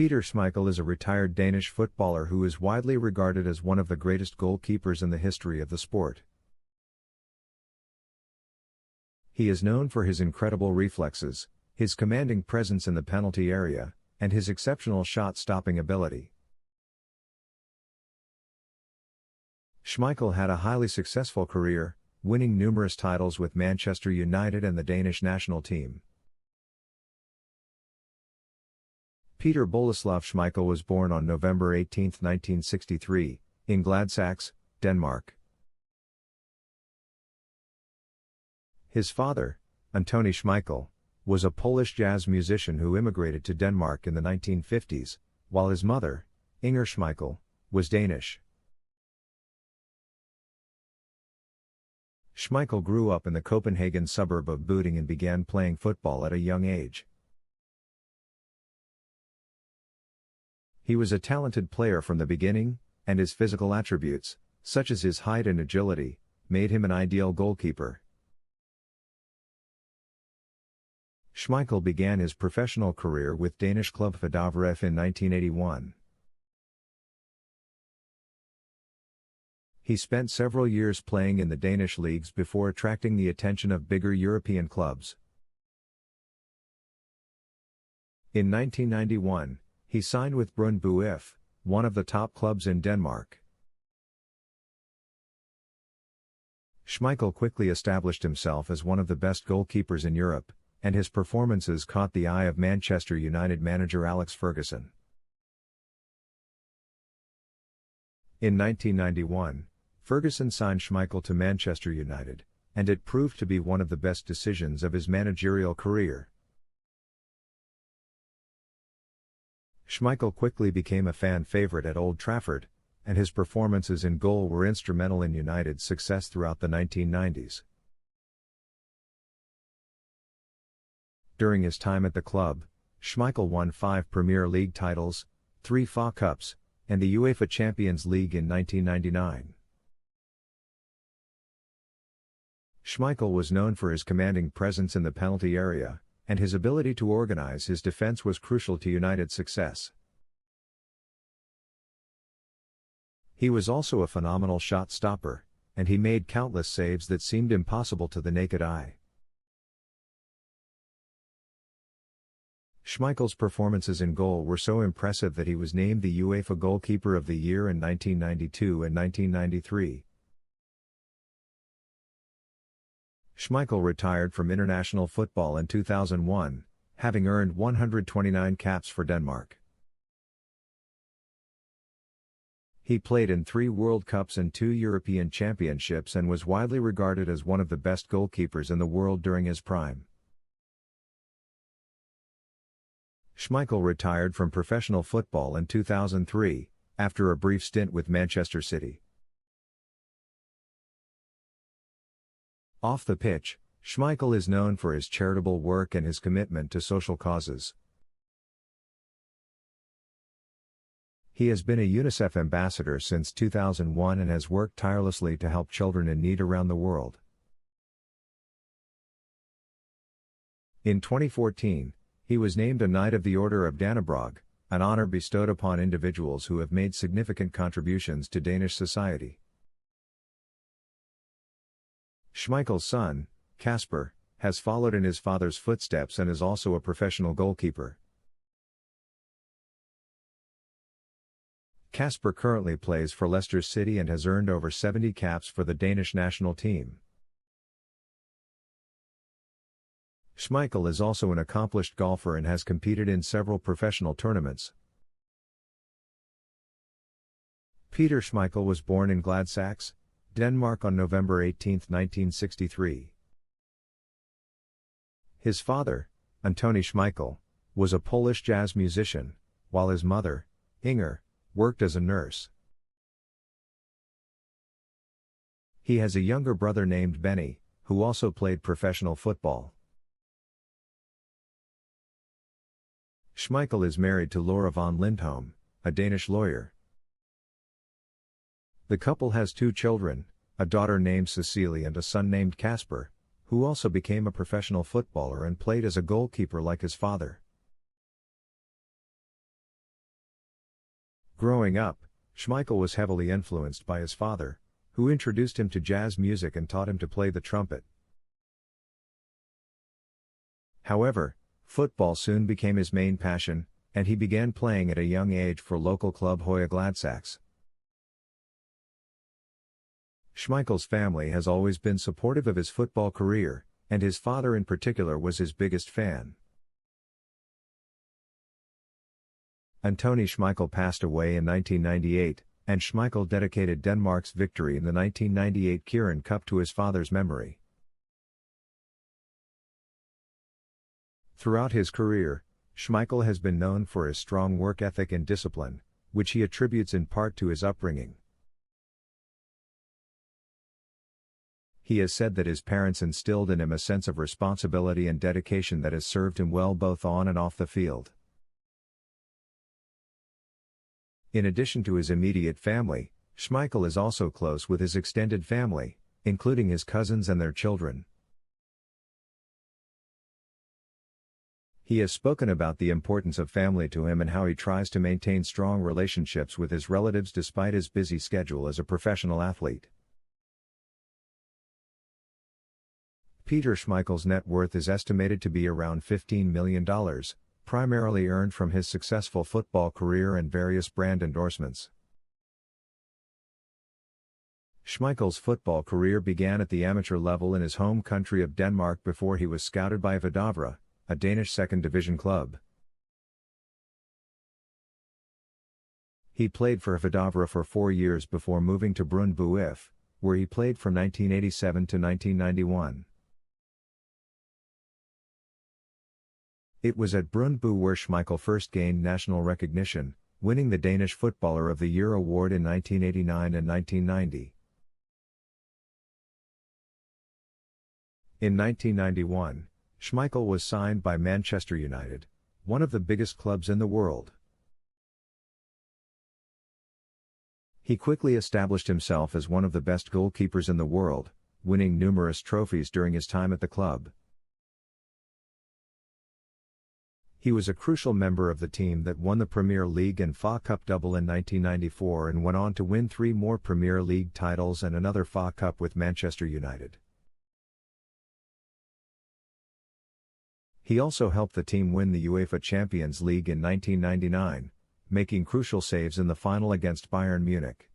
Peter Schmeichel is a retired Danish footballer who is widely regarded as one of the greatest goalkeepers in the history of the sport. He is known for his incredible reflexes, his commanding presence in the penalty area, and his exceptional shot-stopping ability. Schmeichel had a highly successful career, winning numerous titles with Manchester United and the Danish national team. Peter Boleslav Schmeichel was born on November 18, 1963, in Gladsaxe, Denmark. His father, Antoni Schmeichel, was a Polish jazz musician who immigrated to Denmark in the 1950s, while his mother, Inger Schmeichel, was Danish. Schmeichel grew up in the Copenhagen suburb of Budding and began playing football at a young age. He was a talented player from the beginning, and his physical attributes, such as his height and agility, made him an ideal goalkeeper. Schmeichel began his professional career with Danish club Fredovre in 1981. He spent several years playing in the Danish leagues before attracting the attention of bigger European clubs. In 1991, he signed with Brøndby IF, one of the top clubs in Denmark. Schmeichel quickly established himself as one of the best goalkeepers in Europe, and his performances caught the eye of Manchester United manager Alex Ferguson. In 1991, Ferguson signed Schmeichel to Manchester United, and it proved to be one of the best decisions of his managerial career. Schmeichel quickly became a fan favorite at Old Trafford, and his performances in goal were instrumental in United's success throughout the 1990s. During his time at the club, Schmeichel won 5 Premier League titles, 3 FA Cups, and the UEFA Champions League in 1999. Schmeichel was known for his commanding presence in the penalty area, and his ability to organize his defense was crucial to United's success. He was also a phenomenal shot stopper, and he made countless saves that seemed impossible to the naked eye. Schmeichel's performances in goal were so impressive that he was named the UEFA Goalkeeper of the Year in 1992 and 1993. Schmeichel retired from international football in 2001, having earned 129 caps for Denmark. He played in 3 World Cups and 2 European Championships and was widely regarded as one of the best goalkeepers in the world during his prime. Schmeichel retired from professional football in 2003, after a brief stint with Manchester City. Off the pitch, Schmeichel is known for his charitable work and his commitment to social causes. He has been a UNICEF ambassador since 2001 and has worked tirelessly to help children in need around the world. In 2014, he was named a Knight of the Order of Dannebrog, an honor bestowed upon individuals who have made significant contributions to Danish society. Schmeichel's son, Kasper, has followed in his father's footsteps and is also a professional goalkeeper. Kasper currently plays for Leicester City and has earned over 70 caps for the Danish national team. Schmeichel is also an accomplished golfer and has competed in several professional tournaments. Peter Schmeichel was born in Gladsaxe, Denmark on November 18, 1963. His father, Antoni Schmeichel, was a Polish jazz musician, while his mother, Inger, worked as a nurse. He has a younger brother named Benny, who also played professional football. Schmeichel is married to Laura von Lindholm, a Danish lawyer. The couple has 2 children, a daughter named Cecilie and a son named Kasper, who also became a professional footballer and played as a goalkeeper like his father. Growing up, Schmeichel was heavily influenced by his father, who introduced him to jazz music and taught him to play the trumpet. However, football soon became his main passion, and he began playing at a young age for local club Hoya Gladsaxe. Schmeichel's family has always been supportive of his football career, and his father in particular was his biggest fan. Antony Schmeichel passed away in 1998, and Schmeichel dedicated Denmark's victory in the 1998 Kirin Cup to his father's memory. Throughout his career, Schmeichel has been known for his strong work ethic and discipline, which he attributes in part to his upbringing. He has said that his parents instilled in him a sense of responsibility and dedication that has served him well both on and off the field. In addition to his immediate family, Schmeichel is also close with his extended family, including his cousins and their children. He has spoken about the importance of family to him and how he tries to maintain strong relationships with his relatives despite his busy schedule as a professional athlete. Peter Schmeichel's net worth is estimated to be around $15 million, primarily earned from his successful football career and various brand endorsements. Schmeichel's football career began at the amateur level in his home country of Denmark before he was scouted by Vidavre, a Danish second-division club. He played for Vidavre for 4 years before moving to Brøndby IF, where he played from 1987 to 1991. It was at Brøndby where Schmeichel first gained national recognition, winning the Danish Footballer of the Year award in 1989 and 1990. In 1991, Schmeichel was signed by Manchester United, one of the biggest clubs in the world. He quickly established himself as one of the best goalkeepers in the world, winning numerous trophies during his time at the club. He was a crucial member of the team that won the Premier League and FA Cup double in 1994 and went on to win 3 more Premier League titles and another FA Cup with Manchester United. He also helped the team win the UEFA Champions League in 1999, making crucial saves in the final against Bayern Munich.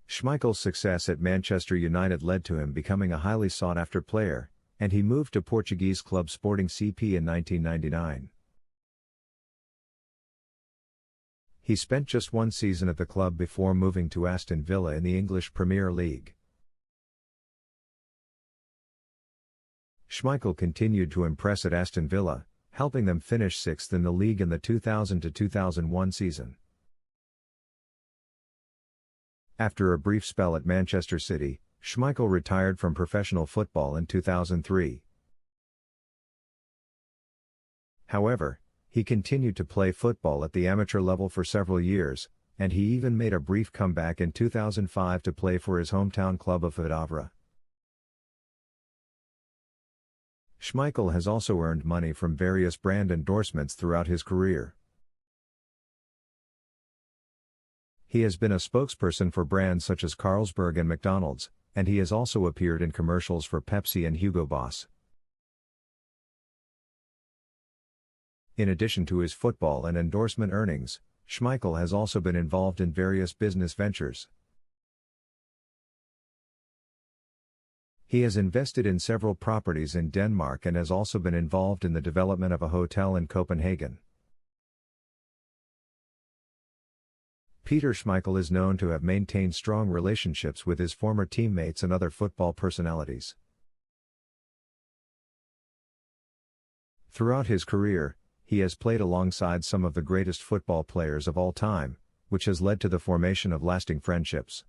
Schmeichel's success at Manchester United led to him becoming a highly sought-after player, and he moved to Portuguese club Sporting CP in 1999. He spent just 1 season at the club before moving to Aston Villa in the English Premier League. Schmeichel continued to impress at Aston Villa, helping them finish 6th in the league in the 2000-2001 season. After a brief spell at Manchester City, Schmeichel retired from professional football in 2003. However, he continued to play football at the amateur level for several years, and he even made a brief comeback in 2005 to play for his hometown club of Vidavre. Schmeichel has also earned money from various brand endorsements throughout his career. He has been a spokesperson for brands such as Carlsberg and McDonald's, and he has also appeared in commercials for Pepsi and Hugo Boss. In addition to his football and endorsement earnings, Schmeichel has also been involved in various business ventures. He has invested in several properties in Denmark and has also been involved in the development of a hotel in Copenhagen. Peter Schmeichel is known to have maintained strong relationships with his former teammates and other football personalities. Throughout his career, he has played alongside some of the greatest football players of all time, which has led to the formation of lasting friendships.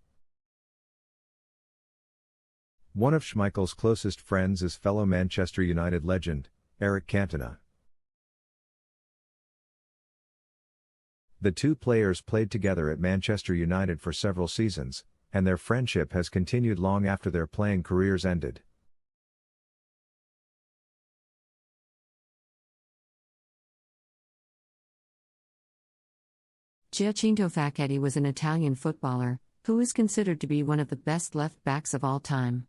One of Schmeichel's closest friends is fellow Manchester United legend, Eric Cantona. The two players played together at Manchester United for several seasons, and their friendship has continued long after their playing careers ended. Giacinto Facchetti was an Italian footballer, who is considered to be one of the best left-backs of all time.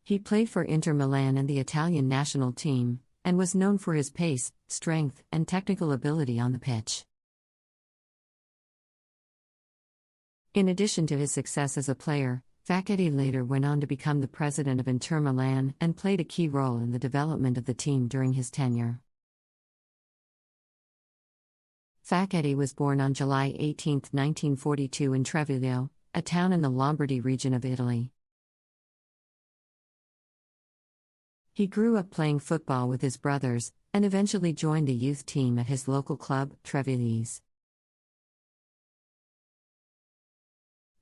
He played for Inter Milan and the Italian national team, and was known for his pace, strength, and technical ability on the pitch. In addition to his success as a player, Facchetti later went on to become the president of Inter Milan and played a key role in the development of the team during his tenure. Facchetti was born on July 18, 1942 in Treviglio, a town in the Lombardy region of Italy. He grew up playing football with his brothers, and eventually joined the youth team at his local club, Treviglese.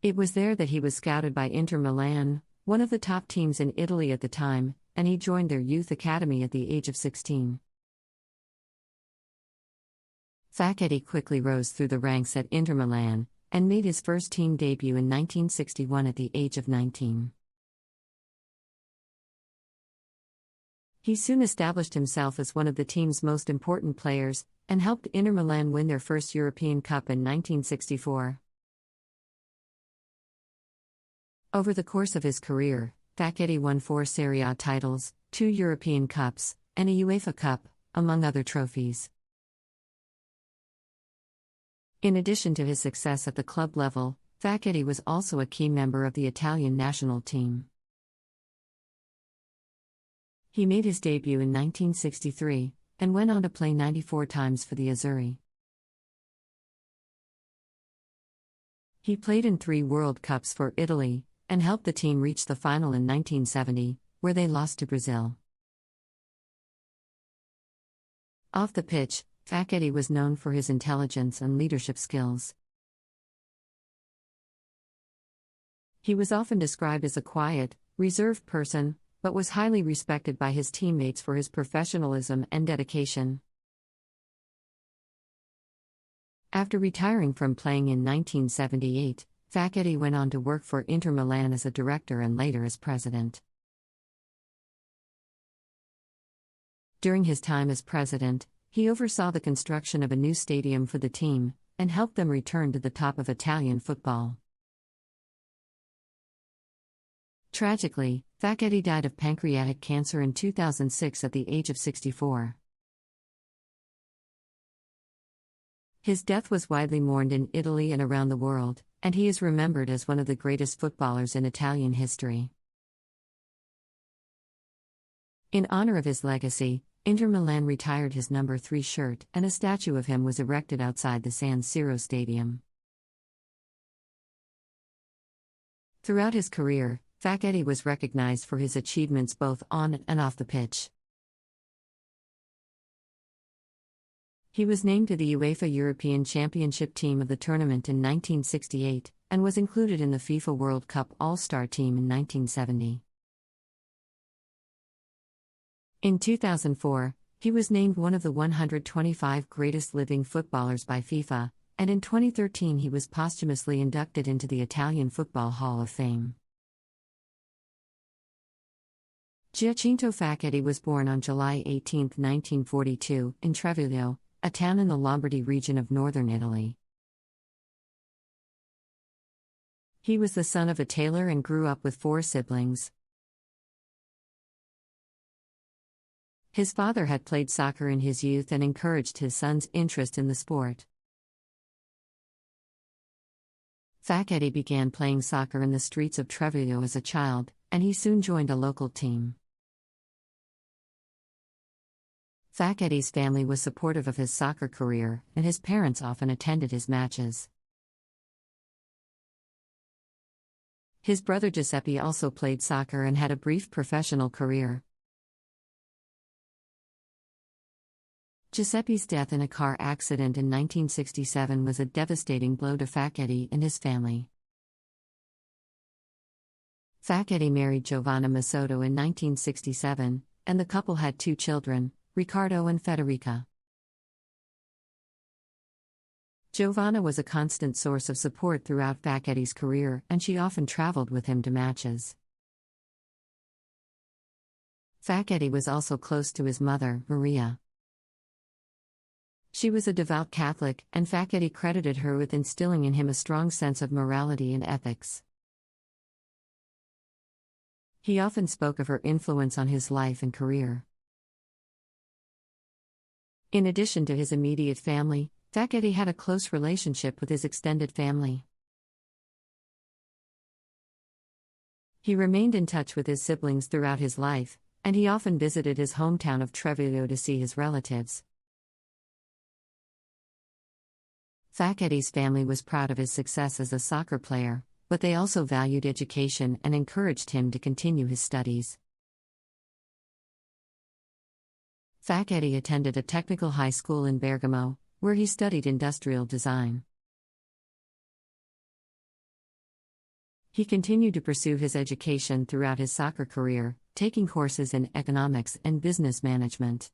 It was there that he was scouted by Inter Milan, one of the top teams in Italy at the time, and he joined their youth academy at the age of 16. Facchetti quickly rose through the ranks at Inter Milan, and made his first team debut in 1961 at the age of 19. He soon established himself as one of the team's most important players, and helped Inter Milan win their first European Cup in 1964. Over the course of his career, Facchetti won 4 Serie A titles, 2 European Cups, and a UEFA Cup, among other trophies. In addition to his success at the club level, Facchetti was also a key member of the Italian national team. He made his debut in 1963, and went on to play 94 times for the Azzurri. He played in 3 World Cups for Italy, and helped the team reach the final in 1970, where they lost to Brazil. Off the pitch, Facchetti was known for his intelligence and leadership skills. He was often described as a quiet, reserved person, but was highly respected by his teammates for his professionalism and dedication. After retiring from playing in 1978, Facchetti went on to work for Inter Milan as a director and later as president. During his time as president, he oversaw the construction of a new stadium for the team, and helped them return to the top of Italian football. Tragically, Facchetti died of pancreatic cancer in 2006 at the age of 64. His death was widely mourned in Italy and around the world, and he is remembered as one of the greatest footballers in Italian history. In honor of his legacy, Inter Milan retired his number 3 shirt, and a statue of him was erected outside the San Siro Stadium. Throughout his career, Facchetti was recognized for his achievements both on and off the pitch. He was named to the UEFA European Championship team of the tournament in 1968, and was included in the FIFA World Cup All-Star team in 1970. In 2004, he was named one of the 125 greatest living footballers by FIFA, and in 2013 he was posthumously inducted into the Italian Football Hall of Fame. Giacinto Facchetti was born on July 18, 1942, in Treviglio, a town in the Lombardy region of northern Italy. He was the son of a tailor and grew up with 4 siblings. His father had played soccer in his youth and encouraged his son's interest in the sport. Facchetti began playing soccer in the streets of Treviglio as a child, and he soon joined a local team. Facchetti's family was supportive of his soccer career, and his parents often attended his matches. His brother Giuseppe also played soccer and had a brief professional career. Giuseppe's death in a car accident in 1967 was a devastating blow to Facchetti and his family. Facchetti married Giovanna Masotto in 1967, and the couple had 2 children, Riccardo and Federica. Giovanna was a constant source of support throughout Facchetti's career, and she often traveled with him to matches. Facchetti was also close to his mother, Maria. She was a devout Catholic, and Facchetti credited her with instilling in him a strong sense of morality and ethics. He often spoke of her influence on his life and career. In addition to his immediate family, Facchetti had a close relationship with his extended family. He remained in touch with his siblings throughout his life, and he often visited his hometown of Treviglio to see his relatives. Facchetti's family was proud of his success as a soccer player, but they also valued education and encouraged him to continue his studies. Facchetti attended a technical high school in Bergamo, where he studied industrial design. He continued to pursue his education throughout his soccer career, taking courses in economics and business management.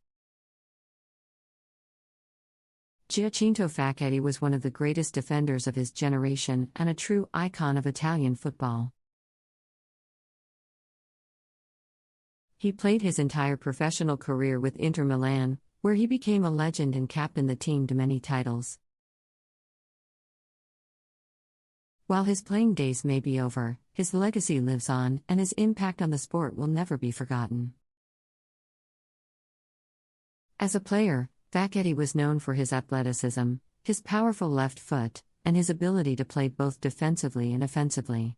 Giacinto Facchetti was one of the greatest defenders of his generation and a true icon of Italian football. He played his entire professional career with Inter Milan, where he became a legend and captained the team to many titles. While his playing days may be over, his legacy lives on, and his impact on the sport will never be forgotten. As a player, Facchetti was known for his athleticism, his powerful left foot, and his ability to play both defensively and offensively.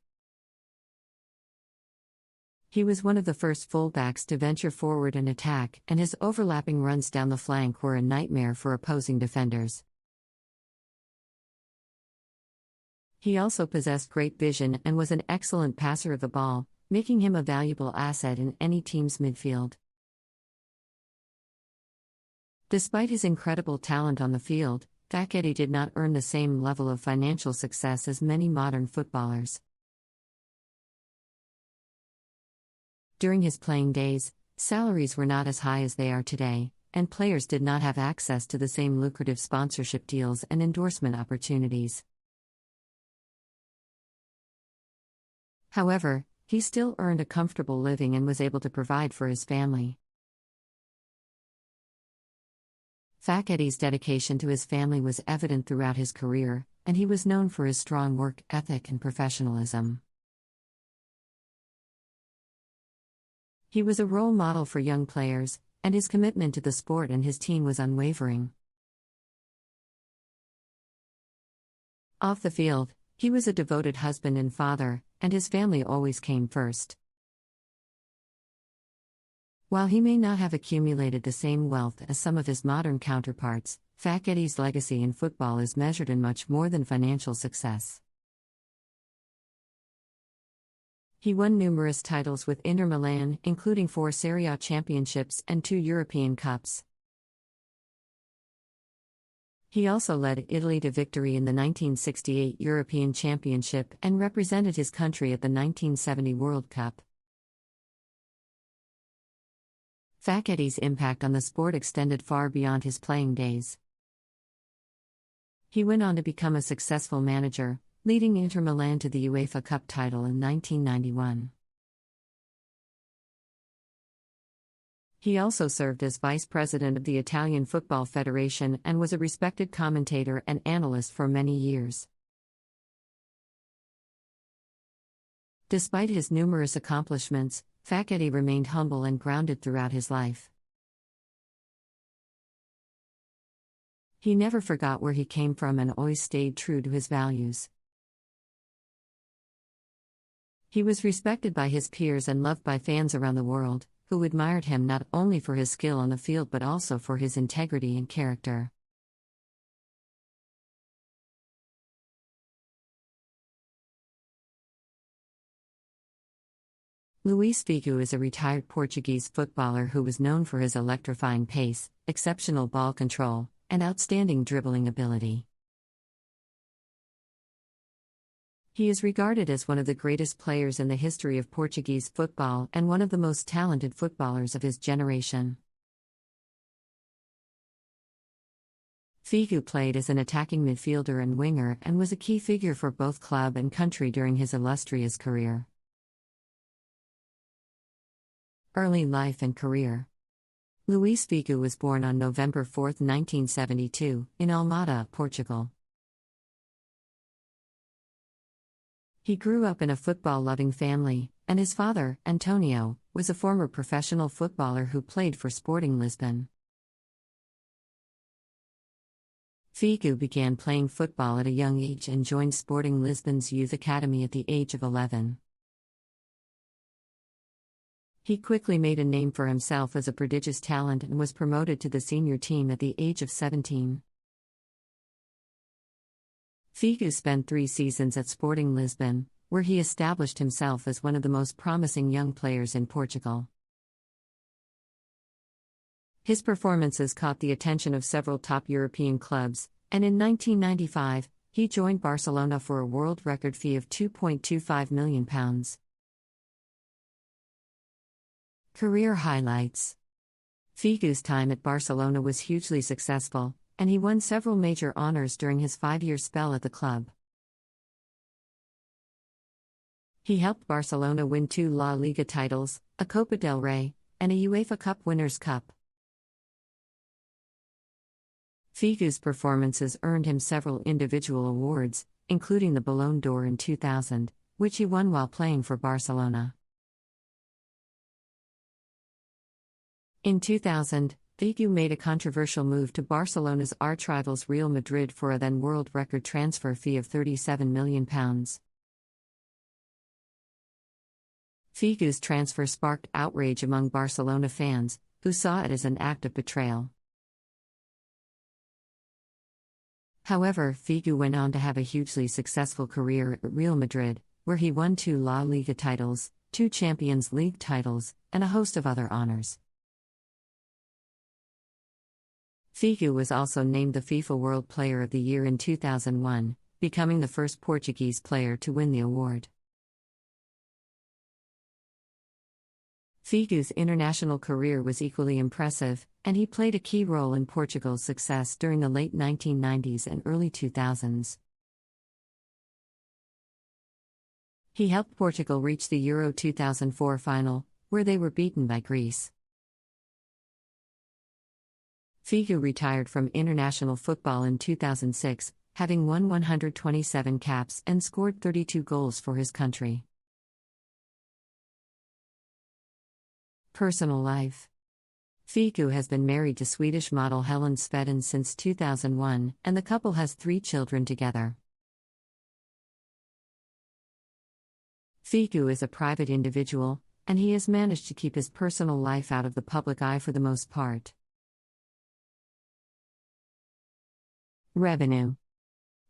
He was one of the first fullbacks to venture forward and attack, and his overlapping runs down the flank were a nightmare for opposing defenders. He also possessed great vision and was an excellent passer of the ball, making him a valuable asset in any team's midfield. Despite his incredible talent on the field, Facchetti did not earn the same level of financial success as many modern footballers. During his playing days, salaries were not as high as they are today, and players did not have access to the same lucrative sponsorship deals and endorsement opportunities. However, he still earned a comfortable living and was able to provide for his family. Facchetti's dedication to his family was evident throughout his career, and he was known for his strong work ethic and professionalism. He was a role model for young players, and his commitment to the sport and his team was unwavering. Off the field, he was a devoted husband and father, and his family always came first. While he may not have accumulated the same wealth as some of his modern counterparts, Facchetti's legacy in football is measured in much more than financial success. He won numerous titles with Inter Milan, including 4 Serie A championships and 2 European Cups. He also led Italy to victory in the 1968 European Championship and represented his country at the 1970 World Cup. Facchetti's impact on the sport extended far beyond his playing days. He went on to become a successful manager, leading Inter Milan to the UEFA Cup title in 1991. He also served as vice president of the Italian Football Federation and was a respected commentator and analyst for many years. Despite his numerous accomplishments, Facchetti remained humble and grounded throughout his life. He never forgot where he came from and always stayed true to his values. He was respected by his peers and loved by fans around the world, who admired him not only for his skill on the field but also for his integrity and character. Luís Figo is a retired Portuguese footballer who was known for his electrifying pace, exceptional ball control, and outstanding dribbling ability. He is regarded as one of the greatest players in the history of Portuguese football and one of the most talented footballers of his generation. Figo played as an attacking midfielder and winger and was a key figure for both club and country during his illustrious career. Early life and career. Luís Figo was born on November 4, 1972, in Almada, Portugal. He grew up in a football-loving family, and his father, Antonio, was a former professional footballer who played for Sporting Lisbon. Figo began playing football at a young age and joined Sporting Lisbon's youth academy at the age of 11. He quickly made a name for himself as a prodigious talent and was promoted to the senior team at the age of 17. Figo spent 3 seasons at Sporting Lisbon, where he established himself as one of the most promising young players in Portugal. His performances caught the attention of several top European clubs, and in 1995, he joined Barcelona for a world record fee of £2.25 million. Career highlights. Figo's time at Barcelona was hugely successful, and he won several major honors during his 5-year spell at the club. He helped Barcelona win 2 La Liga titles, a Copa del Rey, and a UEFA Cup Winners' Cup. Figo's performances earned him several individual awards, including the Ballon d'Or in 2000, which he won while playing for Barcelona. In 2000, Figo made a controversial move to Barcelona's archrivals Real Madrid for a then world record transfer fee of £37 million. Figo's transfer sparked outrage among Barcelona fans, who saw it as an act of betrayal. However, Figo went on to have a hugely successful career at Real Madrid, where he won 2 La Liga titles, 2 Champions League titles, and a host of other honors. Figo was also named the FIFA World Player of the Year in 2001, becoming the first Portuguese player to win the award. Figo's international career was equally impressive, and he played a key role in Portugal's success during the late 1990s and early 2000s. He helped Portugal reach the Euro 2004 final, where they were beaten by Greece. Figo retired from international football in 2006, having won 127 caps and scored 32 goals for his country. Personal life. Figo has been married to Swedish model Helen Svedin since 2001, and the couple has 3 children together. Figo is a private individual, and he has managed to keep his personal life out of the public eye for the most part. Revenue.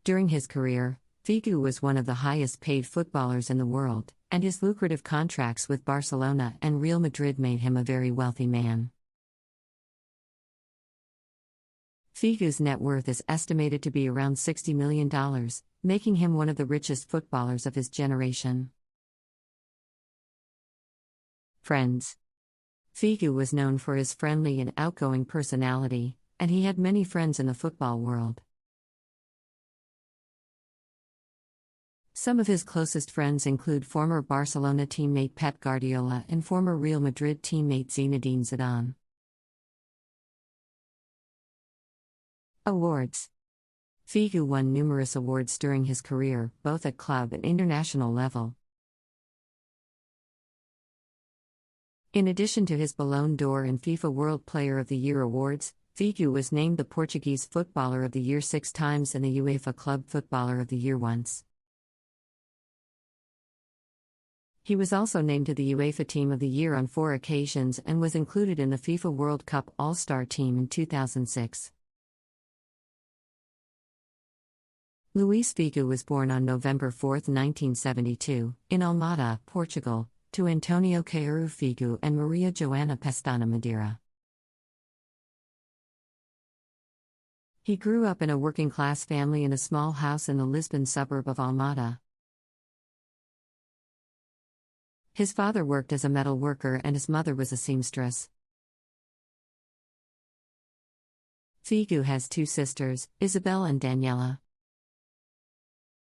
During his career, Figo was one of the highest-paid footballers in the world, and his lucrative contracts with Barcelona and Real Madrid made him a very wealthy man. Figo's net worth is estimated to be around $60 million, making him one of the richest footballers of his generation. Friends. Figo was known for his friendly and outgoing personality, and he had many friends in the football world. Some of his closest friends include former Barcelona teammate Pep Guardiola and former Real Madrid teammate Zinedine Zidane. Awards. Figo won numerous awards during his career, both at club and international level. In addition to his Ballon d'Or and FIFA World Player of the Year awards, Figo was named the Portuguese Footballer of the Year 6 times and the UEFA Club Footballer of the Year once. He was also named to the UEFA Team of the Year on 4 occasions and was included in the FIFA World Cup All-Star team in 2006. Luís Figo was born on November 4, 1972, in Almada, Portugal, to Antonio Queiro Figo and Maria Joana Pestana Madeira. He grew up in a working-class family in a small house in the Lisbon suburb of Almada. His father worked as a metal worker and his mother was a seamstress. Figo has 2 sisters, Isabel and Daniela.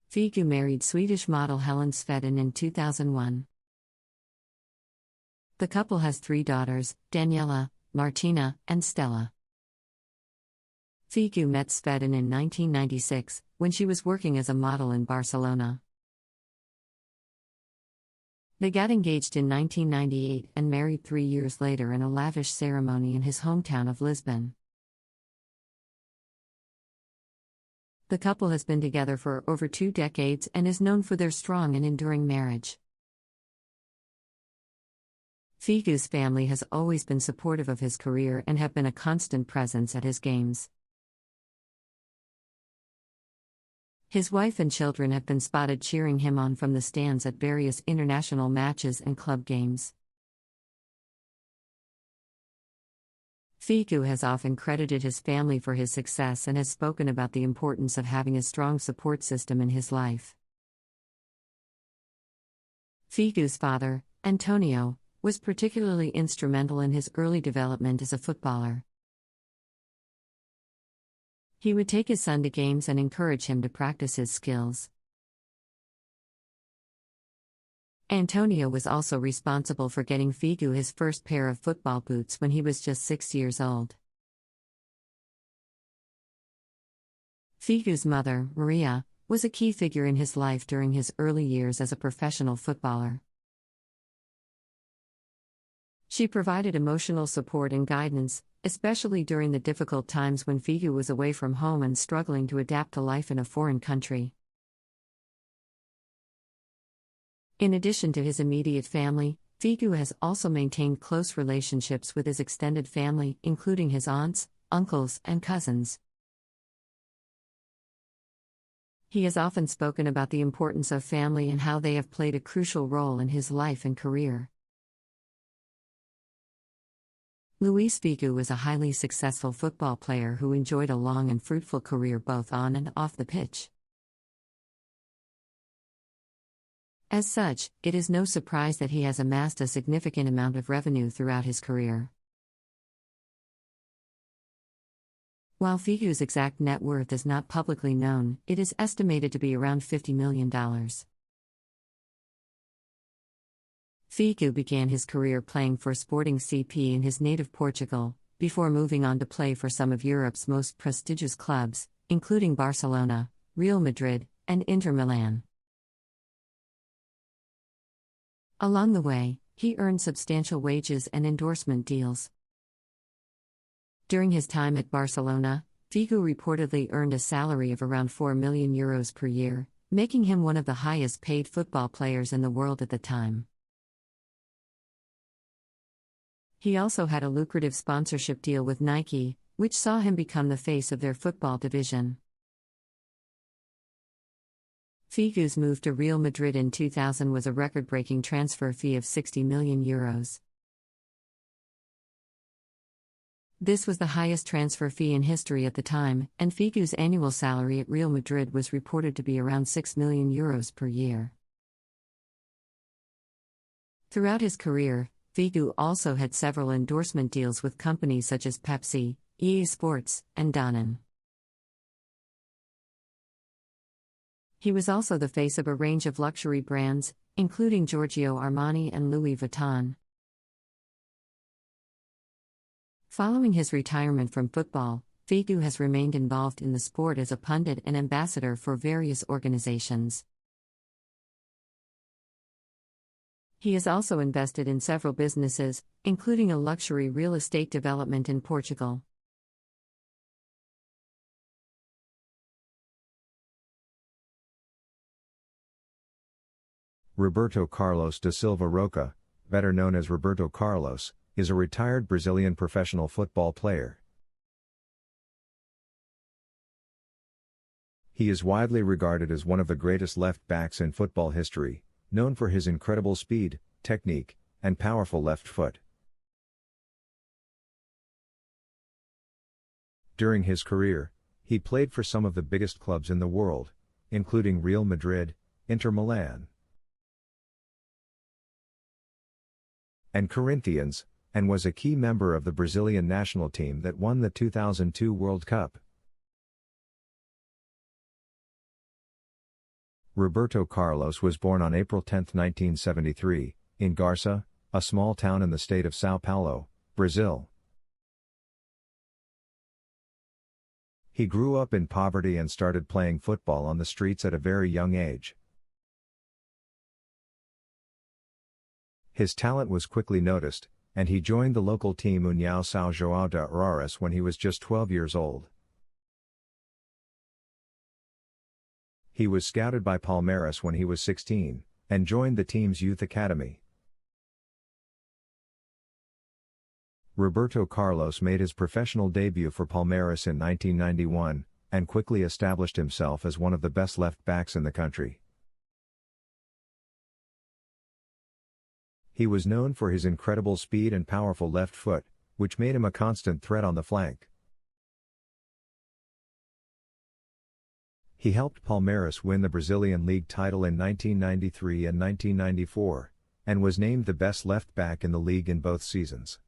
Figo married Swedish model Helen Svedin in 2001. The couple has 3 daughters, Daniela, Martina, and Stella. Figu met Sveten in 1996, when she was working as a model in Barcelona. They got engaged in 1998 and married 3 years later in a lavish ceremony in his hometown of Lisbon. The couple has been together for over 2 decades and is known for their strong and enduring marriage. Figu's family has always been supportive of his career and have been a constant presence at his games. His wife and children have been spotted cheering him on from the stands at various international matches and club games. Figu has often credited his family for his success and has spoken about the importance of having a strong support system in his life. Figu's father, Antonio, was particularly instrumental in his early development as a footballer. He would take his son to games and encourage him to practice his skills. Antonio was also responsible for getting Figu his first pair of football boots when he was just 6 years old. Figu's mother, Maria, was a key figure in his life during his early years as a professional footballer. She provided emotional support and guidance, especially during the difficult times when Figu was away from home and struggling to adapt to life in a foreign country. In addition to his immediate family, Figu has also maintained close relationships with his extended family, including his aunts, uncles, and cousins. He has often spoken about the importance of family and how they have played a crucial role in his life and career. Luis Figu was a highly successful football player who enjoyed a long and fruitful career both on and off the pitch. As such, it is no surprise that he has amassed a significant amount of revenue throughout his career. While Figu's exact net worth is not publicly known, it is estimated to be around $50 million. Figu began his career playing for Sporting CP in his native Portugal, before moving on to play for some of Europe's most prestigious clubs, including Barcelona, Real Madrid, and Inter Milan. Along the way, he earned substantial wages and endorsement deals. During his time at Barcelona, Figu reportedly earned a salary of around €4 million per year, making him one of the highest-paid football players in the world at the time. He also had a lucrative sponsorship deal with Nike, which saw him become the face of their football division. Figu's move to Real Madrid in 2000 was a record-breaking transfer fee of €60 million. This was the highest transfer fee in history at the time, and Figu's annual salary at Real Madrid was reported to be around €6 million per year. Throughout his career, Figu also had several endorsement deals with companies such as Pepsi, EA Sports, and Danone. He was also the face of a range of luxury brands, including Giorgio Armani and Louis Vuitton. Following his retirement from football, Figu has remained involved in the sport as a pundit and ambassador for various organizations. He has also invested in several businesses, including a luxury real estate development in Portugal. Roberto Carlos da Silva Roca, better known as Roberto Carlos, is a retired Brazilian professional football player. He is widely regarded as one of the greatest left-backs in football history, known for his incredible speed, technique, and powerful left foot. During his career, he played for some of the biggest clubs in the world, including Real Madrid, Inter Milan, and Corinthians, and was a key member of the Brazilian national team that won the 2002 World Cup. Roberto Carlos was born on April 10, 1973, in Garça, a small town in the state of São Paulo, Brazil. He grew up in poverty and started playing football on the streets at a very young age. His talent was quickly noticed, and he joined the local team União São João de Araras when he was just 12 years old. He was scouted by Palmeiras when he was 16, and joined the team's youth academy. Roberto Carlos made his professional debut for Palmeiras in 1991, and quickly established himself as one of the best left-backs in the country. He was known for his incredible speed and powerful left foot, which made him a constant threat on the flank. He helped Palmeiras win the Brazilian League title in 1993 and 1994, and was named the best left-back in the league in both seasons.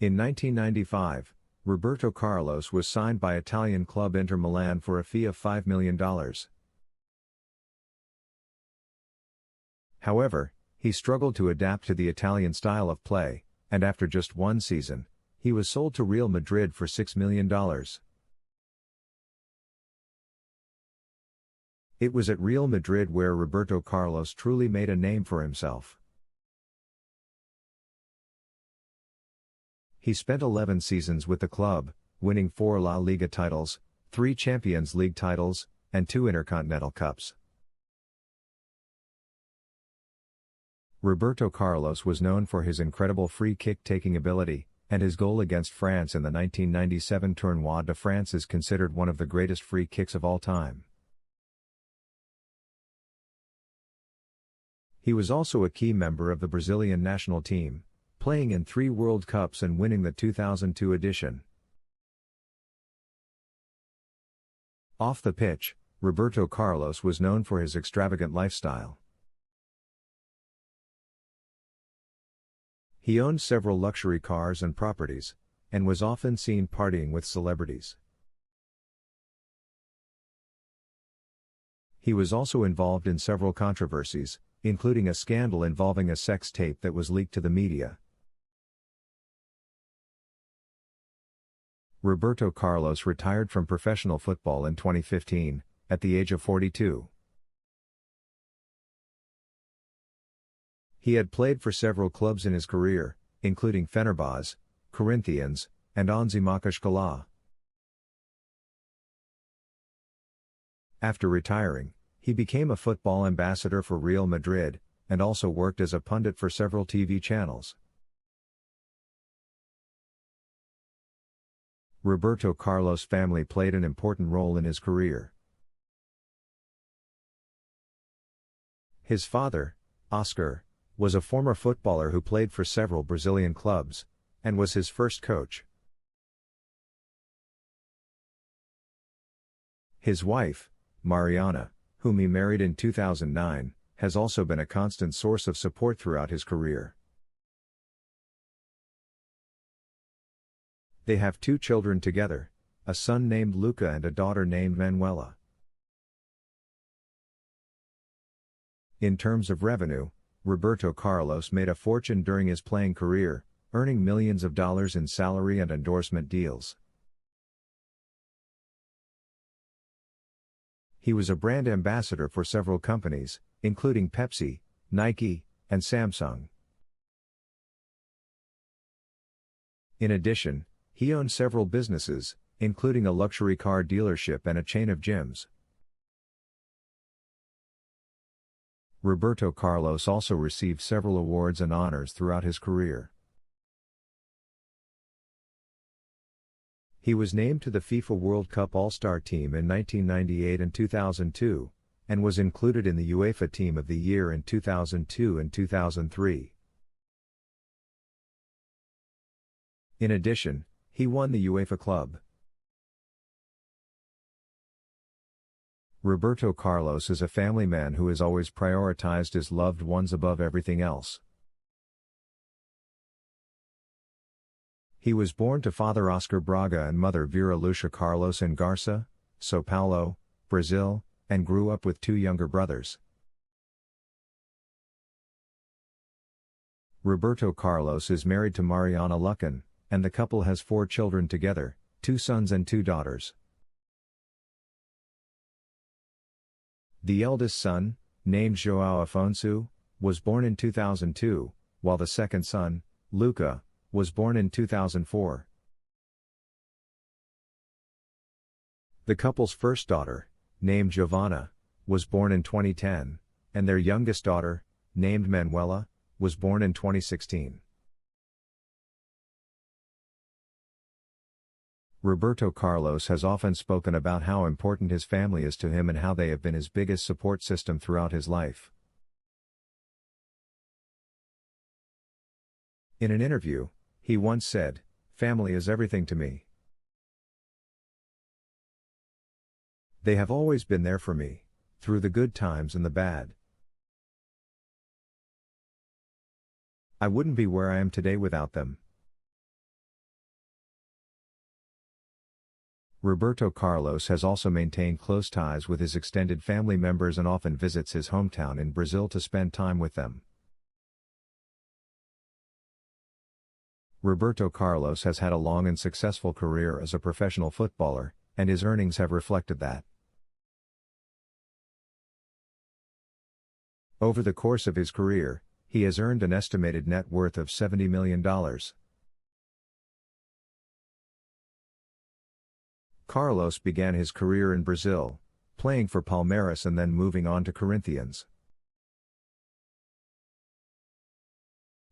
In 1995, Roberto Carlos was signed by Italian club Inter Milan for a fee of $5 million. However, he struggled to adapt to the Italian style of play, and after just one season, he was sold to Real Madrid for $6 million. It was at Real Madrid where Roberto Carlos truly made a name for himself. He spent 11 seasons with the club, winning 4 La Liga titles, 3 Champions League titles, and 2 Intercontinental Cups. Roberto Carlos was known for his incredible free kick-taking ability, and his goal against France in the 1997 Tournoi de France is considered one of the greatest free kicks of all time. He was also a key member of the Brazilian national team, playing in 3 World Cups and winning the 2002 edition. Off the pitch, Roberto Carlos was known for his extravagant lifestyle. He owned several luxury cars and properties, and was often seen partying with celebrities. He was also involved in several controversies, including a scandal involving a sex tape that was leaked to the media. Roberto Carlos retired from professional football in 2015, at the age of 42. He had played for several clubs in his career, including Fenerbahce, Corinthians, and Onze Makashkala. After retiring, he became a football ambassador for Real Madrid, and also worked as a pundit for several TV channels. Roberto Carlos' family played an important role in his career. His father, Oscar, was a former footballer who played for several Brazilian clubs, and was his first coach. His wife, Mariana, whom he married in 2009, has also been a constant source of support throughout his career. They have 2 children together, a son named Luca and a daughter named Manuela. In terms of revenue, Roberto Carlos made a fortune during his playing career, earning millions of dollars in salary and endorsement deals. He was a brand ambassador for several companies, including Pepsi, Nike, and Samsung. In addition, he owned several businesses, including a luxury car dealership and a chain of gyms. Roberto Carlos also received several awards and honors throughout his career. He was named to the FIFA World Cup All-Star Team in 1998 and 2002, and was included in the UEFA Team of the Year in 2002 and 2003. In addition, he won the UEFA Club. Roberto Carlos is a family man who has always prioritized his loved ones above everything else. He was born to father Oscar Braga and mother Vera Lucia Carlos in Garça, São Paulo, Brazil, and grew up with 2 younger brothers. Roberto Carlos is married to Mariana Lucan, and the couple has 4 children together, 2 sons and 2 daughters. The eldest son, named João Afonso, was born in 2002, while the second son, Luca, was born in 2004. The couple's first daughter, named Giovanna, was born in 2010, and their youngest daughter, named Manuela, was born in 2016. Roberto Carlos has often spoken about how important his family is to him and how they have been his biggest support system throughout his life. In an interview, he once said, "Family is everything to me. They have always been there for me, through the good times and the bad. I wouldn't be where I am today without them." Roberto Carlos has also maintained close ties with his extended family members and often visits his hometown in Brazil to spend time with them. Roberto Carlos has had a long and successful career as a professional footballer, and his earnings have reflected that. Over the course of his career, he has earned an estimated net worth of $70 million. Carlos began his career in Brazil, playing for Palmeiras and then moving on to Corinthians.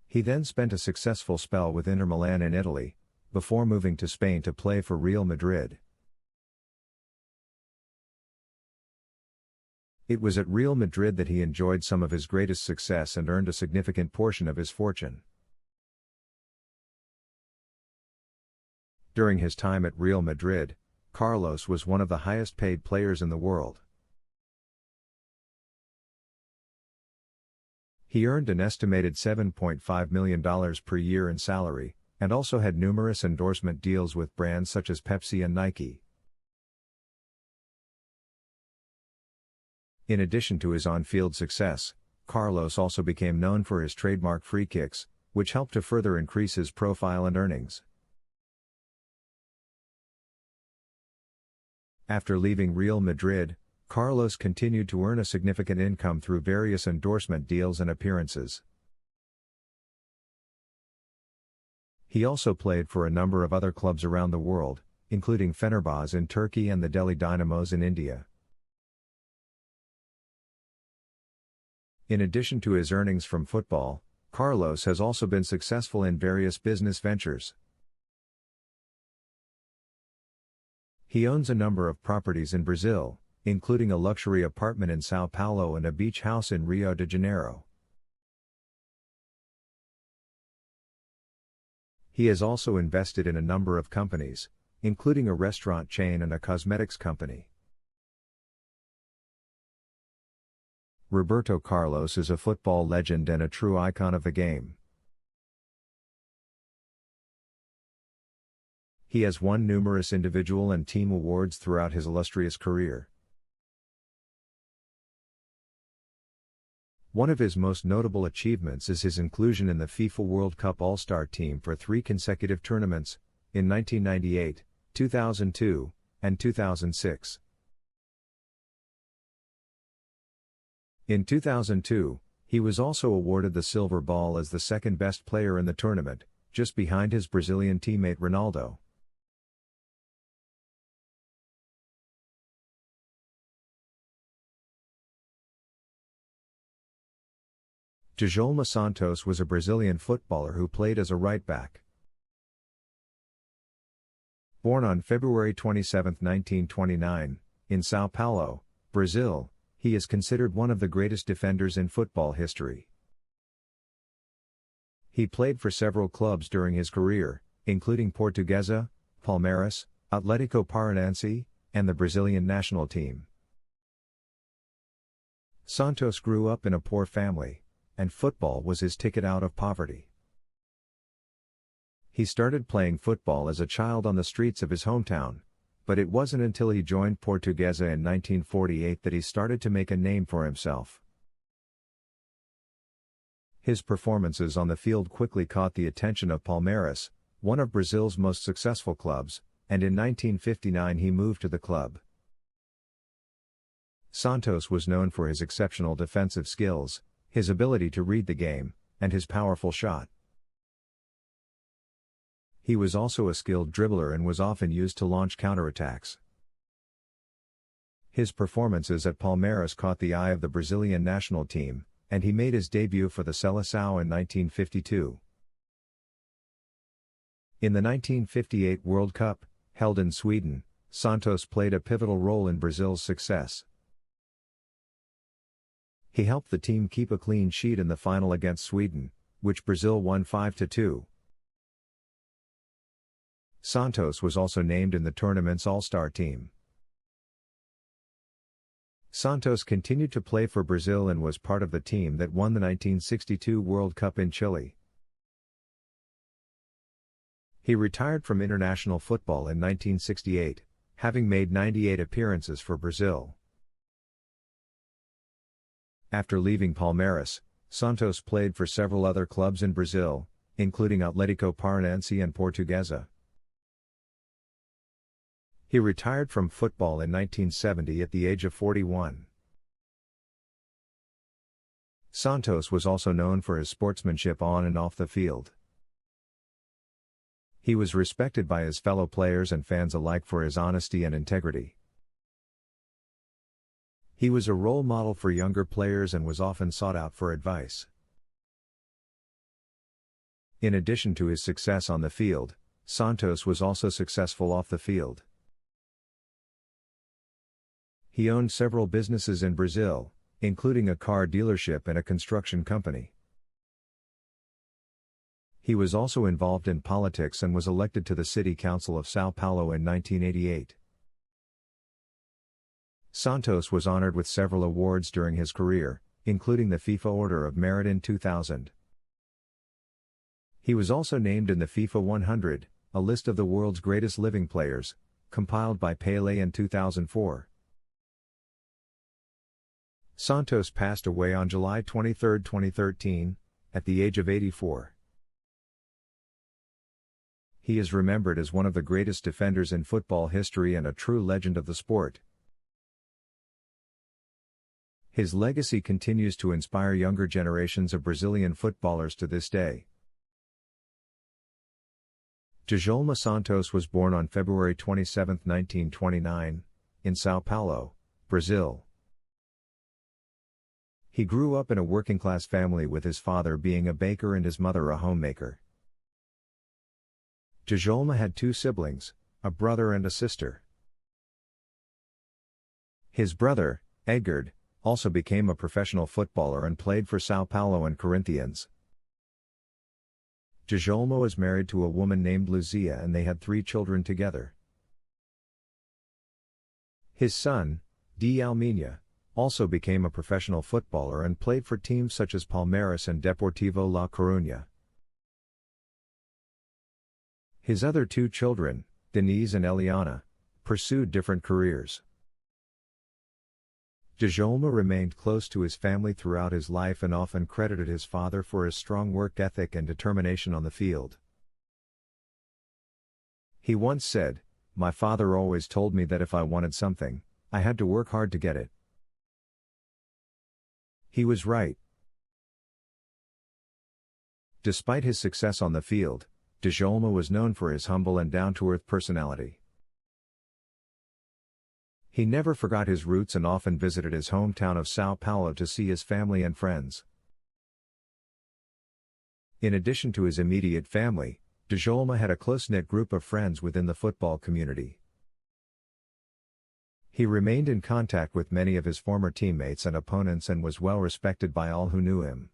He then spent a successful spell with Inter Milan in Italy, before moving to Spain to play for Real Madrid. It was at Real Madrid that he enjoyed some of his greatest success and earned a significant portion of his fortune. During his time at Real Madrid, Carlos was one of the highest paid players in the world. He earned an estimated $7.5 million per year in salary, and also had numerous endorsement deals with brands such as Pepsi and Nike. In addition to his on-field success, Carlos also became known for his trademark free kicks, which helped to further increase his profile and earnings. After leaving Real Madrid, Carlos continued to earn a significant income through various endorsement deals and appearances. He also played for a number of other clubs around the world, including Fenerbahce in Turkey and the Delhi Dynamos in India. In addition to his earnings from football, Carlos has also been successful in various business ventures. He owns a number of properties in Brazil, including a luxury apartment in São Paulo and a beach house in Rio de Janeiro. He has also invested in a number of companies, including a restaurant chain and a cosmetics company. Roberto Carlos is a football legend and a true icon of the game. He has won numerous individual and team awards throughout his illustrious career. One of his most notable achievements is his inclusion in the FIFA World Cup All-Star team for 3 consecutive tournaments, in 1998, 2002, and 2006. In 2002, he was also awarded the Silver Ball as the second best player in the tournament, just behind his Brazilian teammate Ronaldo. Djalma Santos was a Brazilian footballer who played as a right-back. Born on February 27, 1929, in São Paulo, Brazil, he is considered one of the greatest defenders in football history. He played for several clubs during his career, including Portuguesa, Palmeiras, Atlético Paranaense, and the Brazilian national team. Santos grew up in a poor family, and football was his ticket out of poverty. He started playing football as a child on the streets of his hometown, but it wasn't until he joined Portuguesa in 1948 that he started to make a name for himself. His performances on the field quickly caught the attention of Palmeiras, one of Brazil's most successful clubs, and in 1959 he moved to the club. Santos was known for his exceptional defensive skills, his ability to read the game, and his powerful shot. He was also a skilled dribbler and was often used to launch counterattacks. His performances at Palmeiras caught the eye of the Brazilian national team, and he made his debut for the Seleção in 1952. In the 1958 World Cup, held in Sweden, Santos played a pivotal role in Brazil's success. He helped the team keep a clean sheet in the final against Sweden, which Brazil won 5-2. Santos was also named in the tournament's All-Star team. Santos continued to play for Brazil and was part of the team that won the 1962 World Cup in Chile. He retired from international football in 1968, having made 98 appearances for Brazil. After leaving Palmeiras, Santos played for several other clubs in Brazil, including Atlético Paranaense and Portuguesa. He retired from football in 1970 at the age of 41. Santos was also known for his sportsmanship on and off the field. He was respected by his fellow players and fans alike for his honesty and integrity. He was a role model for younger players and was often sought out for advice. In addition to his success on the field, Santos was also successful off the field. He owned several businesses in Brazil, including a car dealership and a construction company. He was also involved in politics and was elected to the City Council of São Paulo in 1988. Santos was honored with several awards during his career, including the FIFA Order of Merit in 2000. He was also named in the FIFA 100, a list of the world's greatest living players, compiled by Pelé in 2004. Santos passed away on July 23, 2013, at the age of 84. He is remembered as one of the greatest defenders in football history and a true legend of the sport. His legacy continues to inspire younger generations of Brazilian footballers to this day. Djalma Santos was born on February 27, 1929, in São Paulo, Brazil. He grew up in a working-class family with his father being a baker and his mother a homemaker. Djalma had two siblings, a brother and a sister. His brother, Edgard, also became a professional footballer and played for São Paulo and Corinthians. Djalma was married to a woman named Luzia and they had 3 children together. His son, D. Almeida, also became a professional footballer and played for teams such as Palmeiras and Deportivo La Coruña. His other 2 children, Denise and Eliana, pursued different careers. Djalma remained close to his family throughout his life and often credited his father for his strong work ethic and determination on the field. He once said, "My father always told me that if I wanted something, I had to work hard to get it." He was right. Despite his success on the field, Djalma was known for his humble and down-to-earth personality. He never forgot his roots and often visited his hometown of São Paulo to see his family and friends. In addition to his immediate family, Djalma had a close-knit group of friends within the football community. He remained in contact with many of his former teammates and opponents and was well respected by all who knew him.